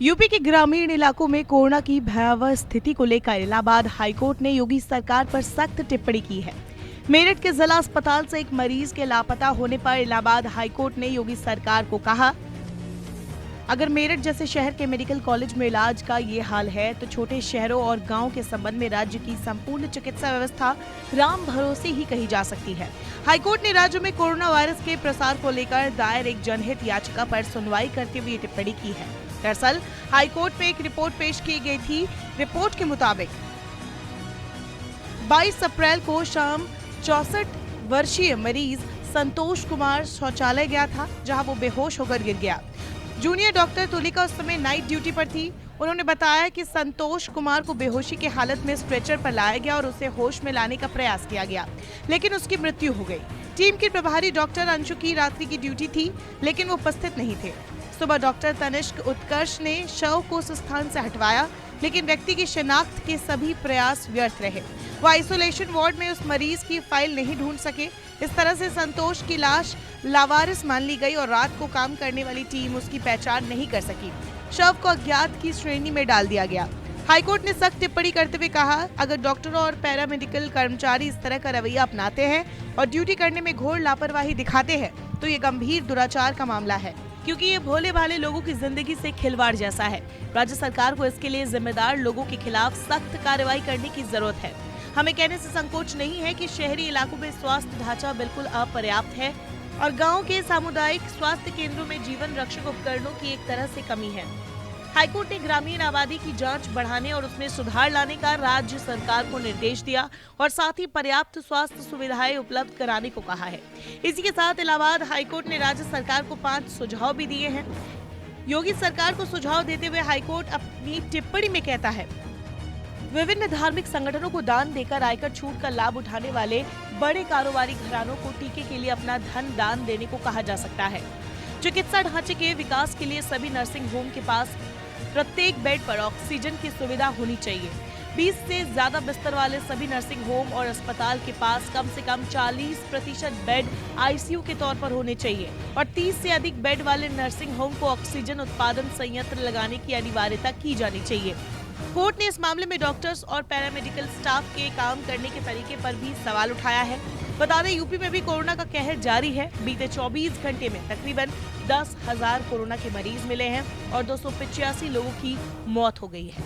UP के ग्रामीण इलाकों में कोरोना की भयावह स्थिति को लेकर इलाहाबाद हाईकोर्ट ने योगी सरकार पर सख्त टिप्पणी की है। मेरठ के जिला अस्पताल से एक मरीज के लापता होने पर इलाहाबाद हाईकोर्ट ने योगी सरकार को कहा, अगर मेरठ जैसे शहर के मेडिकल कॉलेज में इलाज का ये हाल है तो छोटे शहरों और गांव के संबंध में राज्य की संपूर्ण चिकित्सा व्यवस्था राम भरोसे ही कही जा सकती है। हाईकोर्ट ने राज्य में कोरोना वायरस के प्रसार को लेकर दायर एक जनहित याचिका पर सुनवाई करते हुए टिप्पणी की है। दरअसल हाईकोर्ट में एक रिपोर्ट पेश की गई थी। रिपोर्ट के मुताबिक 22 अप्रैल को शाम 64 वर्षीय मरीज संतोष कुमार शौचालय गया था, जहां वो बेहोश होकर गिर गया। जूनियर डॉक्टर तुलिका उस समय नाइट ड्यूटी पर थी। उन्होंने बताया कि संतोष कुमार को बेहोशी की हालत में स्ट्रेचर पर लाया गया और उसे होश में लाने का प्रयास किया गया, लेकिन उसकी मृत्यु हो गई। टीम के प्रभारी डॉक्टर अंशु की रात्रि की ड्यूटी थी, लेकिन वो उपस्थित नहीं थे। सुबह डॉक्टर तनिष्क उत्कर्ष ने शव को उस स्थान से हटवाया, लेकिन व्यक्ति की शिनाख्त के सभी प्रयास व्यर्थ रहे। वो आइसोलेशन वार्ड में उस मरीज की फाइल नहीं ढूंढ सके। इस तरह से संतोष की लाश लावारिस मान ली गई और रात को काम करने वाली टीम उसकी पहचान नहीं कर सकी। शव को अज्ञात की श्रेणी में डाल दिया गया। हाईकोर्ट ने सख्त टिप्पणी करते हुए कहा, अगर डॉक्टरों और पैरामेडिकल कर्मचारी इस तरह का रवैया अपनाते हैं और ड्यूटी करने में घोर लापरवाही दिखाते हैं तो ये गंभीर दुराचार का मामला है, क्योंकि ये भोले भाले लोगों की जिंदगी से खिलवाड़ जैसा है। राज्य सरकार को इसके लिए जिम्मेदार लोगों के खिलाफ सख्त कार्रवाई करने की जरूरत है। हमें कहने से संकोच नहीं है कि शहरी इलाकों में स्वास्थ्य ढांचा बिल्कुल अपर्याप्त है और गांव के सामुदायिक स्वास्थ्य केंद्रों में जीवन रक्षक उपकरणों की एक तरह से कमी है। हाईकोर्ट ने ग्रामीण आबादी की जांच बढ़ाने और उसमें सुधार लाने का राज्य सरकार को निर्देश दिया और साथ ही पर्याप्त स्वास्थ्य सुविधाएं उपलब्ध कराने को कहा है। इसी के साथ इलाहाबाद हाईकोर्ट ने राज्य सरकार को 5 सुझाव भी दिए हैं। योगी सरकार को सुझाव देते हुए हाईकोर्ट अपनी टिप्पणी में कहता है, विभिन्न धार्मिक संगठनों को दान देकर आयकर छूट का लाभ उठाने वाले बड़े कारोबारी घरानों को टीके के लिए अपना धन दान देने को कहा जा सकता है। चिकित्सा ढांचे के विकास के लिए सभी नर्सिंग होम के पास प्रत्येक बेड पर ऑक्सीजन की सुविधा होनी चाहिए। 20 से ज्यादा बिस्तर वाले सभी नर्सिंग होम और अस्पताल के पास कम से कम 40% बेड आईसीयू के तौर पर होने चाहिए और 30 से अधिक बेड वाले नर्सिंग होम को ऑक्सीजन उत्पादन संयंत्र लगाने की अनिवार्यता की जानी चाहिए। कोर्ट ने इस मामले में डॉक्टर्स और पैरामेडिकल स्टाफ के काम करने के तरीके पर भी सवाल उठाया है। बता दें, यूपी में भी कोरोना का कहर जारी है। बीते 24 घंटे में तकरीबन 10,000 कोरोना के मरीज मिले हैं और 285 लोगों की मौत हो गई है।